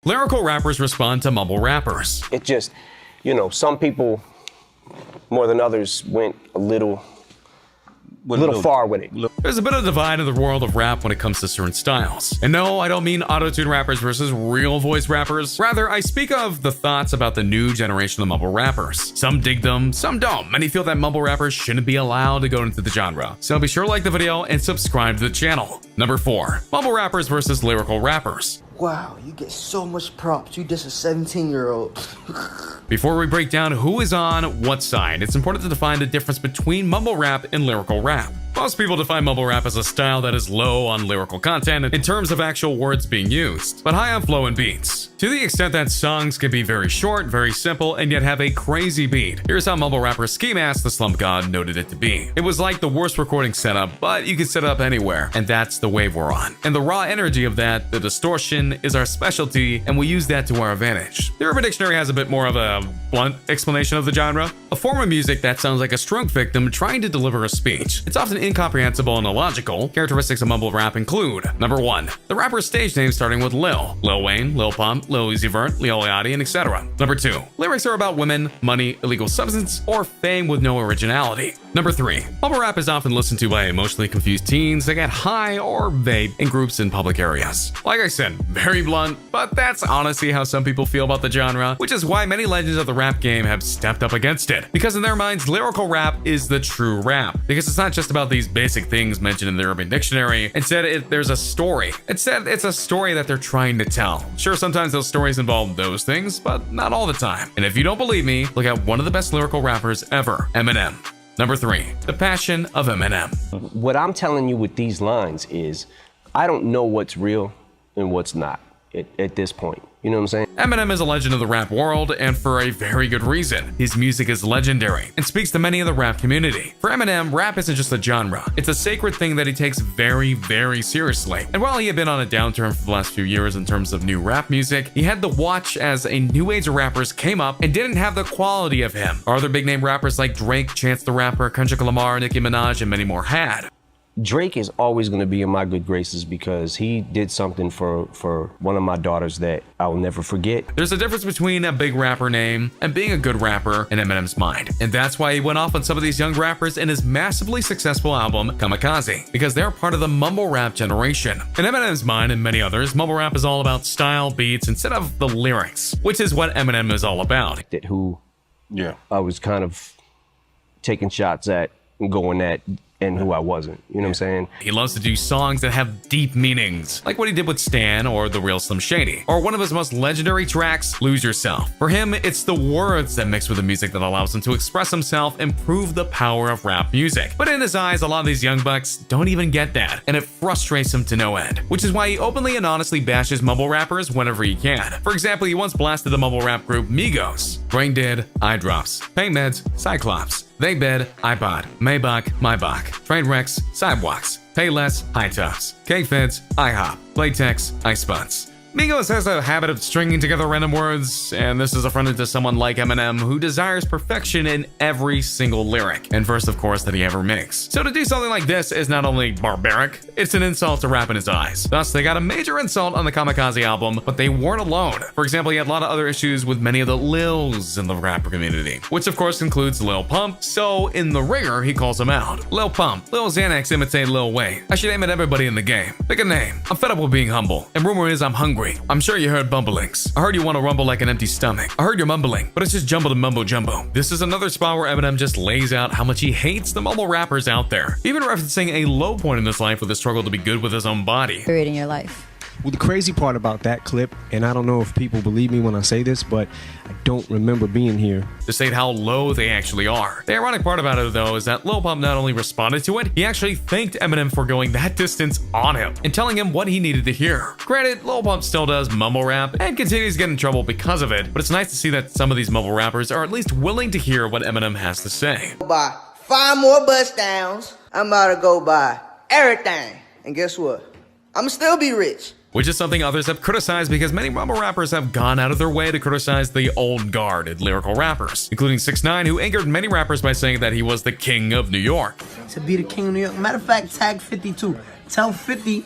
Lyrical rappers respond to mumble rappers. It just, you know, some people more than others went a little far with it. There's a bit of a divide in the world of rap when it comes to certain styles. And no, I don't mean auto-tune rappers versus real voice rappers. Rather, I speak of the thoughts about the new generation of mumble rappers. Some dig them, some don't. Many feel that mumble rappers shouldn't be allowed to go into the genre. So be sure to like the video and subscribe to the channel. Number 4, mumble rappers versus lyrical rappers. Wow, you get so much props. You just a 17-year-old. Before we break down who is on what side, it's important to define the difference between mumble rap and lyrical rap. Most people define mumble rap as a style that is low on lyrical content in terms of actual words being used, but high on flow and beats. To the extent that songs can be very short, very simple, and yet have a crazy beat. Here's how mumble rapper Ski Mask the Slump God noted it to be. It was like the worst recording setup, but you can set it up anywhere, and that's the wave we're on. And the raw energy of that, the distortion, is our specialty, and we use that to our advantage. The Urban Dictionary has a bit more of a blunt explanation of the genre. A form of music that sounds like a stroke victim trying to deliver a speech. It's often incomprehensible and illogical. Characteristics of mumble rap include: number 1, the rapper's stage name starting with Lil Wayne, Lil Pump, Lil Uzi Vert, Lil Yachty, and etc. Number 2, lyrics are about women, money, illegal substance, or fame with no originality. Number 3, mumble rap is often listened to by emotionally confused teens that get high or vape in groups in public areas. Like I said, very blunt, but that's honestly how some people feel about the genre, which is why many legends of the rap game have stepped up against it. Because in their minds, lyrical rap is the true rap. Because it's not just about these basic things mentioned in the Urban Dictionary. Instead, there's a story. Instead, it's a story that they're trying to tell. Sure, sometimes those stories involve those things, but not all the time. And if you don't believe me, look at one of the best lyrical rappers ever, Eminem. Number 3, the passion of Eminem. What I'm telling you with these lines is, I don't know what's real and what's not at this point. You know what I'm saying? Eminem is a legend of the rap world, and for a very good reason. His music is legendary and speaks to many in the rap community. For Eminem, rap isn't just a genre. It's a sacred thing that he takes very, very seriously. And while he had been on a downturn for the last few years in terms of new rap music, he had to watch as a new age of rappers came up and didn't have the quality of him, or other big name rappers like Drake, Chance the Rapper, Kendrick Lamar, Nicki Minaj, and many more had. Drake is always going to be in my good graces because he did something for one of my daughters that I'll never forget. There's a difference between a big rapper name and being a good rapper in Eminem's mind. And that's why he went off on some of these young rappers in his massively successful album, Kamikaze, because they're part of the mumble rap generation. In Eminem's mind and many others, mumble rap is all about style, beats, instead of the lyrics, which is what Eminem is all about. I was kind of taking shots at and going at, and who I wasn't, you know what I'm saying? He loves to do songs that have deep meanings, like what he did with Stan or The Real Slim Shady, or one of his most legendary tracks, Lose Yourself. For him, it's the words that mix with the music that allows him to express himself and prove the power of rap music. But in his eyes, a lot of these young bucks don't even get that, and it frustrates him to no end, which is why he openly and honestly bashes mumble rappers whenever he can. For example, he once blasted the mumble rap group Migos. Brain Dead, Eye Drops, Pain Meds, Cyclops, They Bed, iPod, Maybach, Maybach, Train Wrecks, Sidewalks, Payless, High Tops, Cake Feds, IHOP, Playtex, iSpots. Migos has a habit of stringing together random words, and this is affronted to someone like Eminem who desires perfection in every single lyric, and verse of course that he ever makes. So to do something like this is not only barbaric, it's an insult to rap in his eyes. Thus, they got a major insult on the Kamikaze album, but they weren't alone. For example, he had a lot of other issues with many of the Lils in the rapper community, which of course includes Lil Pump, so in the ringer he calls him out. Lil Pump, Lil Xanax imitate Lil Wayne. I should aim at everybody in the game. Pick a name. I'm fed up with being humble, and rumor is I'm hungry. I'm sure you heard bumblings. I heard you want to rumble like an empty stomach. I heard you're mumbling, but it's just jumbled and mumbo jumbo. This is another spot where Eminem just lays out how much he hates the mumble rappers out there, even referencing a low point in his life with the struggle to be good with his own body. Period in your life. Well, the crazy part about that clip, and I don't know if people believe me when I say this, but I don't remember being here. To state how low they actually are. The ironic part about it though is that Lil Pump not only responded to it, he actually thanked Eminem for going that distance on him and telling him what he needed to hear. Granted, Lil Pump still does mumble rap and continues to get in trouble because of it, but it's nice to see that some of these mumble rappers are at least willing to hear what Eminem has to say. Buy 5 more bust downs. I'm about to go buy everything. And guess what? I'ma still be rich. Which is something others have criticized because many mumble rappers have gone out of their way to criticize the old guard lyrical rappers, including 6ix9ine, who angered many rappers by saying that he was the king of New York. To be the king of New York. Matter of fact, tag 52. Tell 50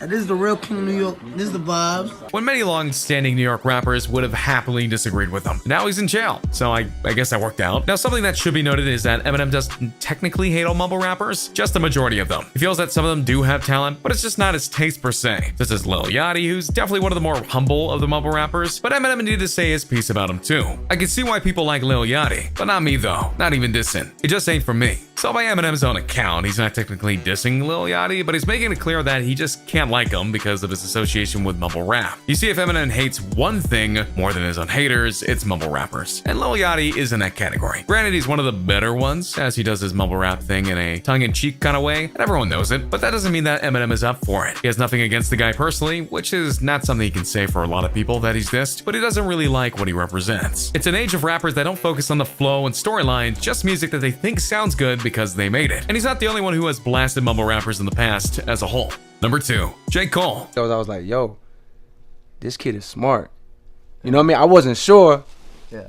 This is the real King of New York. This is the vibes. When many long-standing New York rappers would have happily disagreed with him. Now he's in jail, so I guess that worked out. Now, something that should be noted is that Eminem doesn't technically hate all mumble rappers, just a majority of them. He feels that some of them do have talent, but it's just not his taste per se. This is Lil Yachty, who's definitely one of the more humble of the mumble rappers, but Eminem needed to say his piece about him too. I can see why people like Lil Yachty, but not me though, not even dissing. It just ain't for me. So by Eminem's own account, he's not technically dissing Lil Yachty, but he's making it clear that he just can't like him because of his association with mumble rap. You see, if Eminem hates one thing more than his own haters, it's mumble rappers. And Lil Yachty is in that category. Granted, he's one of the better ones, as he does his mumble rap thing in a tongue-in-cheek kind of way, and everyone knows it, but that doesn't mean that Eminem is up for it. He has nothing against the guy personally, which is not something he can say for a lot of people that he's dissed, but he doesn't really like what he represents. It's an age of rappers that don't focus on the flow and storyline, just music that they think sounds good because they made it. And he's not the only one who has blasted mumble rappers in the past as a whole. Number 2, J. Cole. I was like, yo, this kid is smart. You know what I mean? I wasn't sure,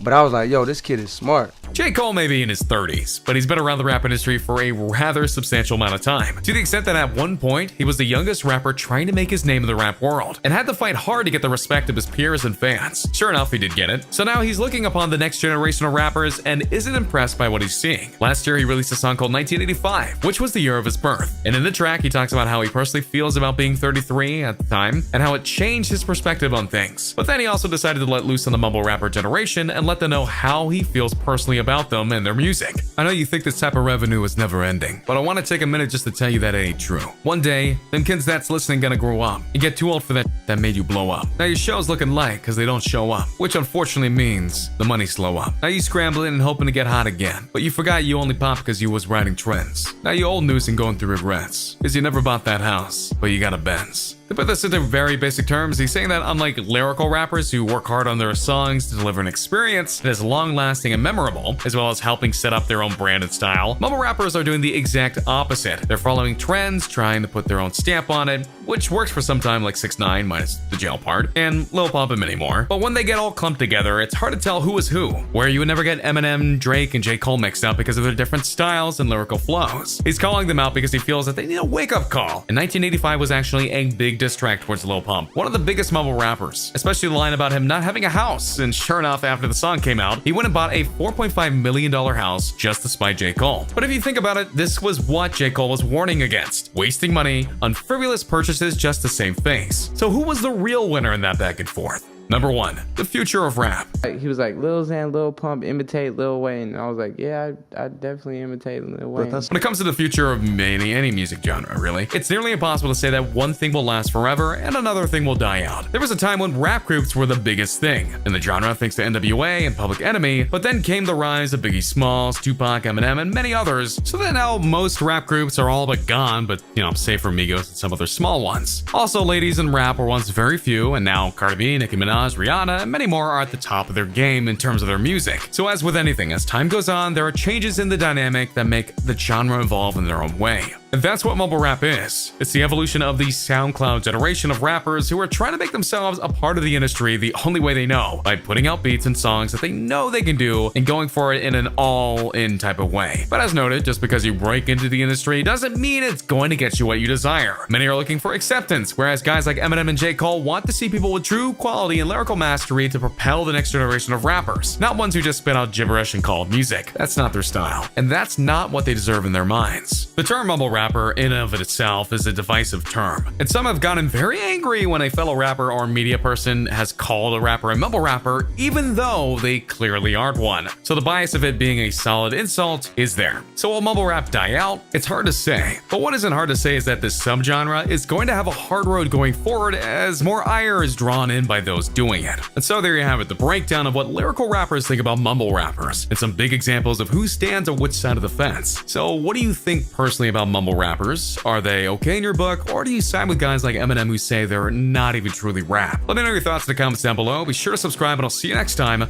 but I was like, yo, this kid is smart. J. Cole may be in his 30s, but he's been around the rap industry for a rather substantial amount of time, to the extent that at one point, he was the youngest rapper trying to make his name in the rap world, and had to fight hard to get the respect of his peers and fans. Sure enough, he did get it. So now he's looking upon the next generation of rappers and isn't impressed by what he's seeing. Last year, he released a song called 1985, which was the year of his birth. And in the track, he talks about how he personally feels about being 33 at the time, and how it changed his perspective on things. But then he also decided to let loose on the mumble rapper generation and let them know how he feels personally about them and their music. I know you think this type of revenue is never ending, but I want to take a minute just to tell you that it ain't true. One day, them kids that's listening gonna grow up and get too old for that made you blow up. Now your show's looking light because they don't show up, which unfortunately means the money slow up. Now you scrambling and hoping to get hot again, but you forgot you only popped because you was riding trends. Now you old news and going through regrets, because you never bought that house, but you got a Benz. To put this into very basic terms, he's saying that unlike lyrical rappers who work hard on their songs to deliver an experience that is long-lasting and memorable, as well as helping set up their own brand and style, mumble rappers are doing the exact opposite. They're following trends, trying to put their own stamp on it, which works for some time like 6ix9ine minus the jail part, and Lil Pump and many more. But when they get all clumped together, it's hard to tell who is who, where you would never get Eminem, Drake, and J. Cole mixed up because of their different styles and lyrical flows. He's calling them out because he feels that they need a wake-up call. And 1985 was actually a big diss track towards Lil Pump, one of the biggest mumble rappers, especially the line about him not having a house. And sure enough, after the song came out, he went and bought a $4.5 million house just to spite J. Cole. But if you think about it, this was what J. Cole was warning against: wasting money on frivolous purchases just to save face. So who was the real winner in that back and forth? Number 1, the future of rap. He was like, Lil Xan, Lil Pump, imitate Lil Wayne. And I was like, yeah, I definitely imitate Lil Wayne. When it comes to the future of any music genre, really, it's nearly impossible to say that one thing will last forever and another thing will die out. There was a time when rap groups were the biggest thing in the genre thanks to NWA and Public Enemy, but then came the rise of Biggie Smalls, Tupac, Eminem, and many others, so that now most rap groups are all but gone, but save for Migos and some other small ones. Also, ladies in rap were once very few, and now Cardi B, Nicki Minaj, Rihanna, and many more are at the top of their game in terms of their music. So as with anything, as time goes on, there are changes in the dynamic that make the genre evolve in their own way. And that's what mumble rap is. It's the evolution of the SoundCloud generation of rappers who are trying to make themselves a part of the industry the only way they know, by putting out beats and songs that they know they can do and going for it in an all-in type of way. But as noted, just because you break into the industry doesn't mean it's going to get you what you desire. Many are looking for acceptance, whereas guys like Eminem and J. Cole want to see people with true quality and lyrical mastery to propel the next generation of rappers, not ones who just spit out gibberish and call it music. That's not their style, and that's not what they deserve in their minds. The term mumble rapper in and of itself is a divisive term, and some have gotten very angry when a fellow rapper or media person has called a rapper a mumble rapper, even though they clearly aren't one. So the bias of it being a solid insult is there. So will mumble rap die out? It's hard to say, but what isn't hard to say is that this subgenre is going to have a hard road going forward as more ire is drawn in by those doing it. And so there you have it, the breakdown of what lyrical rappers think about mumble rappers, and some big examples of who stands on which side of the fence. So what do you think personally about mumble rappers? Are they okay in your book, or do you side with guys like Eminem who say they're not even truly rap? Let me know your thoughts in the comments down below. Be sure to subscribe, and I'll see you next time